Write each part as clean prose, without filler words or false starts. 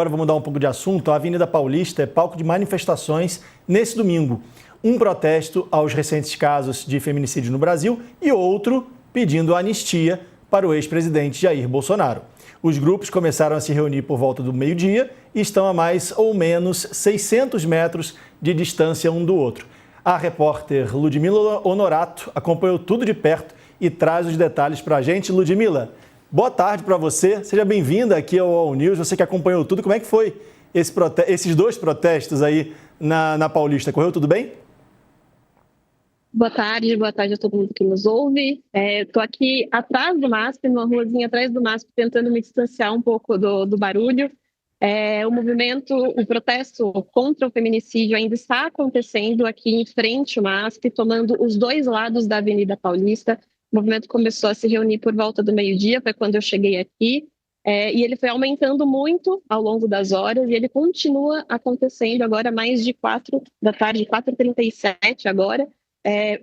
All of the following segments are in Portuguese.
Agora vamos mudar um pouco de assunto. A Avenida Paulista é palco de manifestações nesse domingo. Um protesto aos recentes casos de feminicídio no Brasil e outro pedindo anistia para o ex-presidente Jair Bolsonaro. Os grupos começaram a se reunir por volta do meio-dia e estão a mais ou menos 600 metros de distância um do outro. A repórter Ludmila Honorato acompanhou tudo de perto e traz os detalhes para a gente. Ludmila, boa tarde para você. Seja bem-vinda aqui ao All News. Você que acompanhou tudo, como é que foi esses dois protestos aí na Paulista? Correu tudo bem? Boa tarde a todo mundo que nos ouve. Estou aqui atrás do MASP, numa ruazinha atrás do MASP, tentando me distanciar um pouco do barulho. O protesto contra o feminicídio ainda está acontecendo aqui em frente ao MASP, tomando os dois lados da Avenida Paulista. O movimento começou a se reunir por volta do meio-dia, foi quando eu cheguei aqui, e ele foi aumentando muito ao longo das horas, e ele continua acontecendo agora mais de 4 da tarde, 4h37 agora.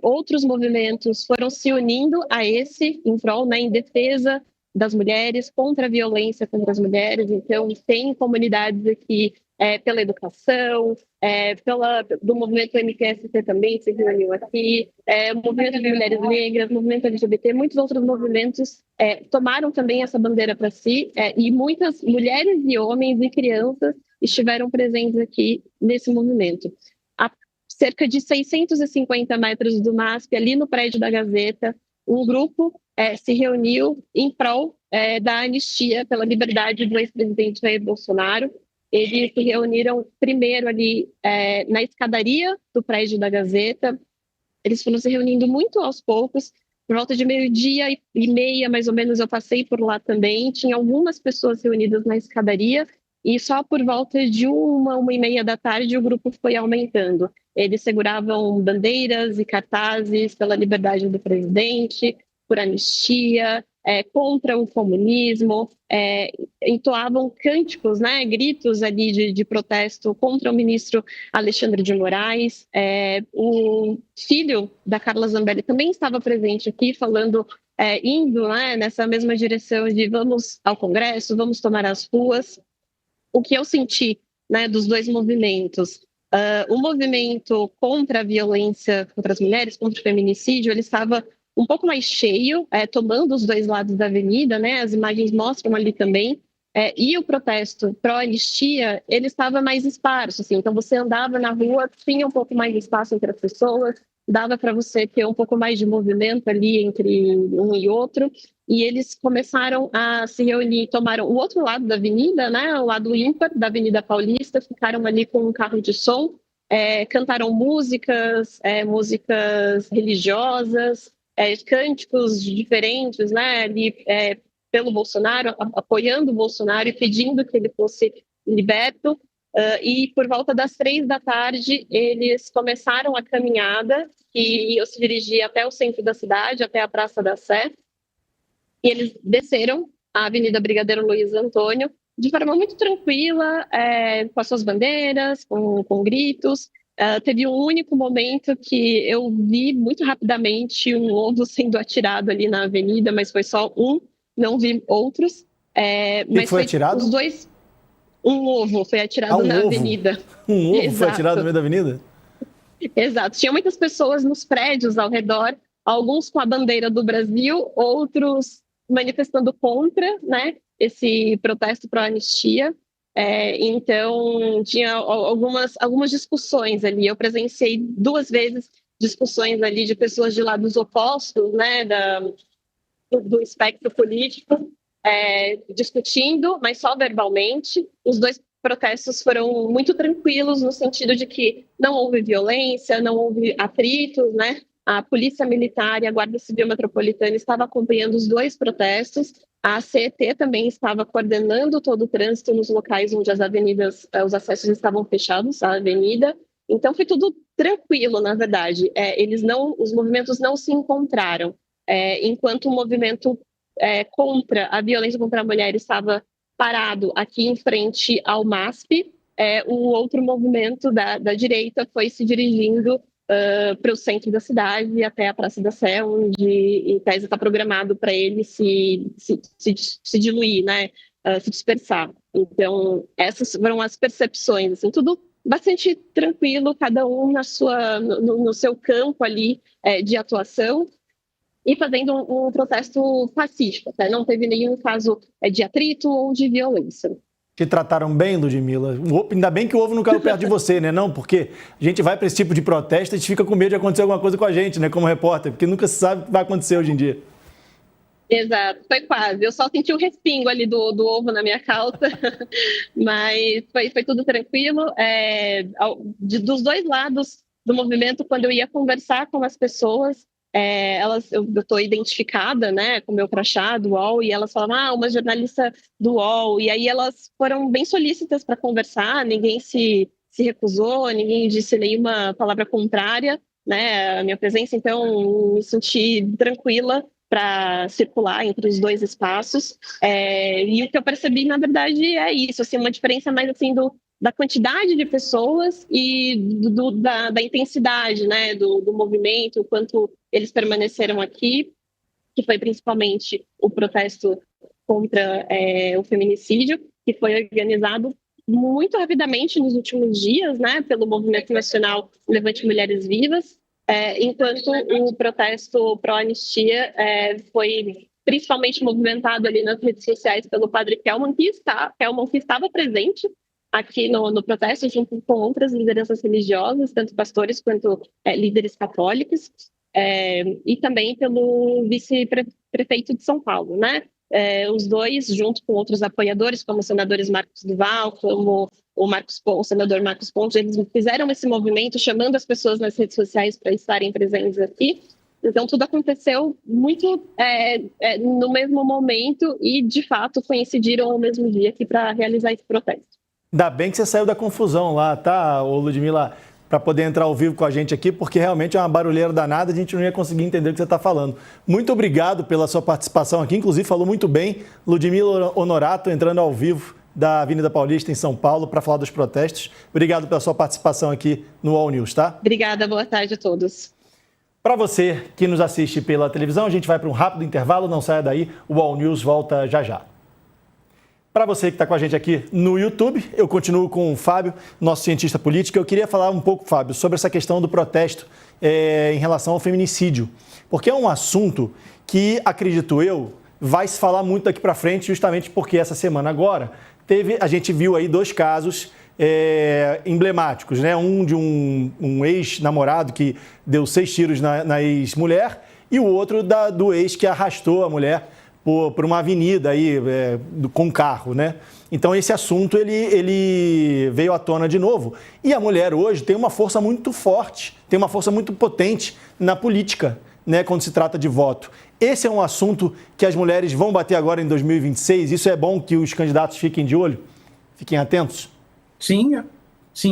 Outros movimentos foram se unindo a esse em prol, né, em defesa das mulheres, contra a violência contra as mulheres. Então, tem comunidades aqui pela educação, do movimento MTST também se reuniu aqui, o movimento de mulheres negras, o movimento LGBT, muitos outros movimentos tomaram também essa bandeira para si, e muitas mulheres e homens e crianças estiveram presentes aqui nesse movimento. Cerca de 650 metros do MASP, ali no prédio da Gazeta, um grupo se reuniu em prol da anistia pela liberdade do ex-presidente Jair Bolsonaro. Eles se reuniram primeiro ali na escadaria do prédio da Gazeta. Eles foram se reunindo muito aos poucos. Por volta de meio-dia e meia, mais ou menos, eu passei por lá também. Tinha algumas pessoas reunidas na escadaria. E só por volta de 1h30 da tarde, o grupo foi aumentando. Eles seguravam bandeiras e cartazes pela liberdade do presidente, por anistia, contra o comunismo, entoavam cânticos, né, gritos ali de protesto contra o ministro Alexandre de Moraes. O filho da Carla Zambelli também estava presente aqui, falando, indo, né, nessa mesma direção de vamos ao Congresso, vamos tomar as ruas. O que eu senti, né, dos dois movimentos, o movimento contra a violência contra as mulheres, contra o feminicídio, ele estava um pouco mais cheio, tomando os dois lados da avenida, né, as imagens mostram ali também, e o protesto pró-anistia, ele estava mais esparso, assim, então você andava na rua, tinha um pouco mais de espaço entre as pessoas, dava para você ter um pouco mais de movimento ali entre um e outro, e eles começaram a se reunir, tomaram o outro lado da avenida, né, o lado ímpar da Avenida Paulista, ficaram ali com um carro de som, cantaram músicas religiosas, cânticos diferentes, né, ali, pelo Bolsonaro, apoiando o Bolsonaro e pedindo que ele fosse liberto. E por volta das 3 da tarde, eles começaram a caminhada, que eu se dirigi até o centro da cidade, até a Praça da Sé, e eles desceram a Avenida Brigadeiro Luiz Antônio de forma muito tranquila, com as suas bandeiras, com gritos. Teve um único momento que eu vi muito rapidamente um ovo sendo atirado ali na avenida, mas foi só um, não vi outros. Mas foi atirado? Os dois. Um ovo foi atirado na avenida. Um ovo foi atirado no meio da avenida? Exato. Tinha muitas pessoas nos prédios ao redor, alguns com a bandeira do Brasil, outros manifestando contra, né, esse protesto pró-anistia. Então, tinha algumas discussões ali. Eu presenciei 2 vezes discussões ali de pessoas de lados opostos, né, do espectro político, discutindo, mas só verbalmente. Os dois protestos foram muito tranquilos, no sentido de que não houve violência, não houve atritos, né? A Polícia Militar e a Guarda Civil Metropolitana estavam acompanhando os dois protestos. A CET também estava coordenando todo o trânsito nos locais onde as avenidas, os acessos estavam fechados à avenida. Então foi tudo tranquilo, na verdade. Os movimentos não se encontraram. Enquanto o movimento contra a violência contra a mulher estava parado aqui em frente ao MASP, o outro movimento da direita foi se dirigindo para o centro da cidade, até a Praça da Sé, onde, em tese, está programado para ele se diluir, né? se dispersar. Então, essas foram as percepções, assim, tudo bastante tranquilo, cada um no seu campo ali de atuação e fazendo um protesto pacífico, né? Não teve nenhum caso de atrito ou de violência. Te trataram bem, Ludmila? Ainda bem que o ovo não caiu perto de você, né? Não, porque a gente vai para esse tipo de protesto e a gente fica com medo de acontecer alguma coisa com a gente, né? Como repórter, porque nunca se sabe o que vai acontecer hoje em dia. Exato, foi quase. Eu só senti o respingo ali do ovo na minha calça, mas foi tudo tranquilo. Dos dois lados do movimento, quando eu ia conversar com as pessoas, eu estou identificada, né, com o meu crachá do UOL, e elas falavam, uma jornalista do UOL, e aí elas foram bem solícitas para conversar, ninguém se recusou, ninguém disse nenhuma palavra contrária, né, à minha presença, então me senti tranquila para circular entre os dois espaços, e o que eu percebi, na verdade, é isso, assim, uma diferença mais assim da quantidade de pessoas e da intensidade, né, do movimento, o quanto eles permaneceram aqui, que foi principalmente o protesto contra o feminicídio, que foi organizado muito rapidamente nos últimos dias, né, pelo Movimento Nacional Levante Mulheres Vivas, enquanto o protesto pró-anistia foi principalmente movimentado ali nas redes sociais pelo padre Kelman, que estava presente aqui no protesto, junto com outras lideranças religiosas, tanto pastores quanto líderes católicos, e também pelo vice-prefeito de São Paulo, né? Os dois, junto com outros apoiadores, como os senadores Marcos Duval, como o senador Marcos Pontes, eles fizeram esse movimento chamando as pessoas nas redes sociais para estarem presentes aqui. Então, tudo aconteceu muito no mesmo momento e, de fato, coincidiram no mesmo dia aqui para realizar esse protesto. Ainda bem que você saiu da confusão lá, tá, Ludmila, para poder entrar ao vivo com a gente aqui, porque realmente é uma barulheira danada, a gente não ia conseguir entender o que você está falando. Muito obrigado pela sua participação aqui, inclusive falou muito bem, Ludmila Honorato, entrando ao vivo da Avenida Paulista, em São Paulo, para falar dos protestos. Obrigado pela sua participação aqui no All News, tá? Obrigada, boa tarde a todos. Para você que nos assiste pela televisão, a gente vai para um rápido intervalo, não saia daí, o All News volta já já. Para você que está com a gente aqui no YouTube, eu continuo com o Fábio, nosso cientista político. Eu queria falar um pouco, Fábio, sobre essa questão do protesto em relação ao feminicídio, porque é um assunto que, acredito eu, vai se falar muito daqui para frente, justamente porque essa semana agora a gente viu aí 2 casos emblemáticos, né? Um de um ex-namorado que deu 6 tiros na ex-mulher e o outro do ex que arrastou a mulher por uma avenida aí, com carro, né? Então esse assunto ele veio à tona de novo. E a mulher hoje tem uma força muito forte, tem uma força muito potente na política, né, quando se trata de voto. Esse é um assunto que as mulheres vão bater agora em 2026. Isso é bom que os candidatos fiquem de olho, fiquem atentos? Sim,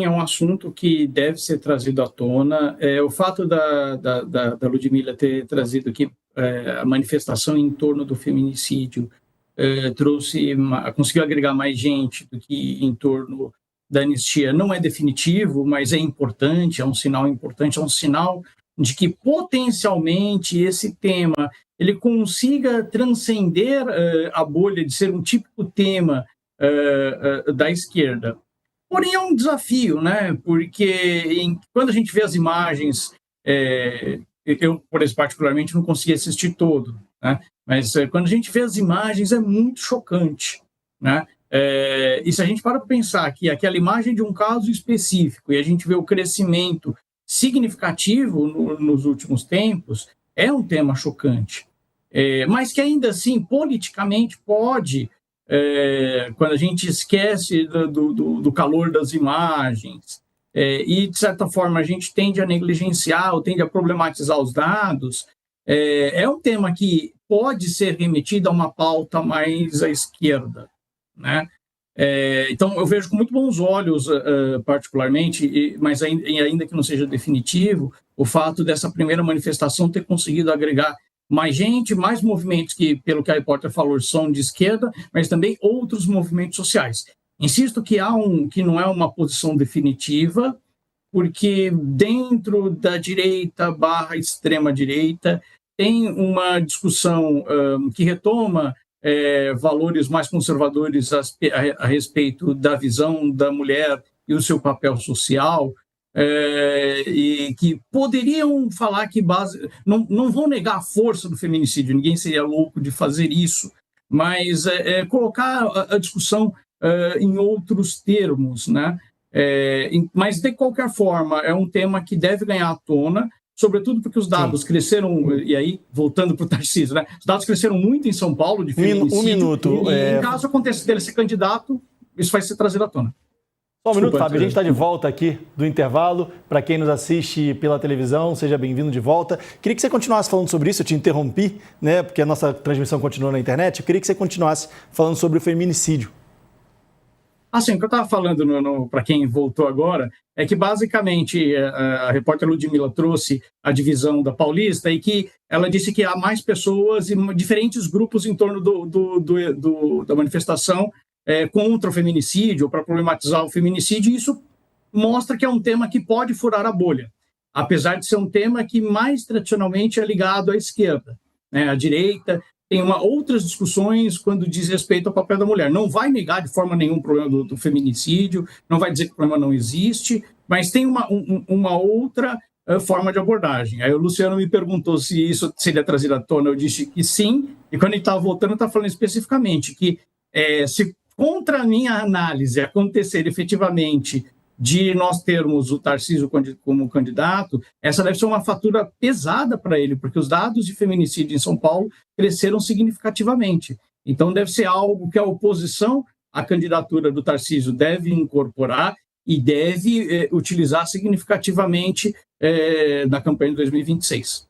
é um assunto que deve ser trazido à tona. O fato da Ludmila ter trazido aqui a manifestação em torno do feminicídio conseguiu agregar mais gente do que em torno da anistia. Não é definitivo, mas é importante, é um sinal importante, é um sinal de que potencialmente esse tema ele consiga transcender a bolha de ser um típico tema da esquerda. Porém, é um desafio, né? Porque quando a gente vê as imagens, eu, por exemplo, particularmente, não consegui assistir todo, né? Mas quando a gente vê as imagens, é muito chocante, né? E se a gente para pensar que aquela imagem de um caso específico e a gente vê o crescimento significativo nos últimos tempos, é um tema chocante. Mas que ainda assim, politicamente, pode... quando a gente esquece do calor das imagens e, de certa forma, a gente tende a negligenciar ou tende a problematizar os dados, é um tema que pode ser remetido a uma pauta mais à esquerda, né? Então, eu vejo com muito bons olhos, particularmente, mas ainda que não seja definitivo, o fato dessa primeira manifestação ter conseguido agregar mais gente, mais movimentos que, pelo que a repórter falou, são de esquerda, mas também outros movimentos sociais. Insisto que que não é uma posição definitiva, porque dentro da direita / extrema-direita tem uma discussão que retoma valores mais conservadores a respeito da visão da mulher e o seu papel social, e que poderiam falar que não vão negar a força do feminicídio, ninguém seria louco de fazer isso, mas colocar a discussão em outros termos, né? Mas, de qualquer forma, é um tema que deve ganhar à tona, sobretudo porque os dados cresceram, e aí, voltando para o Tarcísio, né? Os dados cresceram muito em São Paulo, de feminicídio. Um minuto. Em caso aconteça dele ser candidato, isso vai ser trazido à tona. Só um minuto, Fábio. A gente está de volta aqui do intervalo. Para quem nos assiste pela televisão, seja bem-vindo de volta. Queria que você continuasse falando sobre isso. Eu te interrompi, né? Porque a nossa transmissão continua na internet. Eu queria que você continuasse falando sobre o feminicídio. Assim, o que eu estava falando, para quem voltou agora, é que, basicamente, a repórter Ludmila trouxe a divisão da Paulista e que ela disse que há mais pessoas e diferentes grupos em torno da manifestação contra o feminicídio, ou para problematizar o feminicídio, e isso mostra que é um tema que pode furar a bolha, apesar de ser um tema que mais tradicionalmente é ligado à esquerda, né? A direita tem outras discussões quando diz respeito ao papel da mulher. Não vai negar de forma nenhuma o problema do feminicídio, não vai dizer que o problema não existe, mas tem uma outra forma de abordagem. Aí o Luciano me perguntou se isso seria trazido à tona, eu disse que sim, e quando ele estava voltando, eu estava falando especificamente que se contra a minha análise acontecer efetivamente de nós termos o Tarcísio como candidato, essa deve ser uma fatura pesada para ele, porque os dados de feminicídio em São Paulo cresceram significativamente. Então, deve ser algo que a oposição à candidatura do Tarcísio deve incorporar e deve utilizar significativamente na campanha de 2026.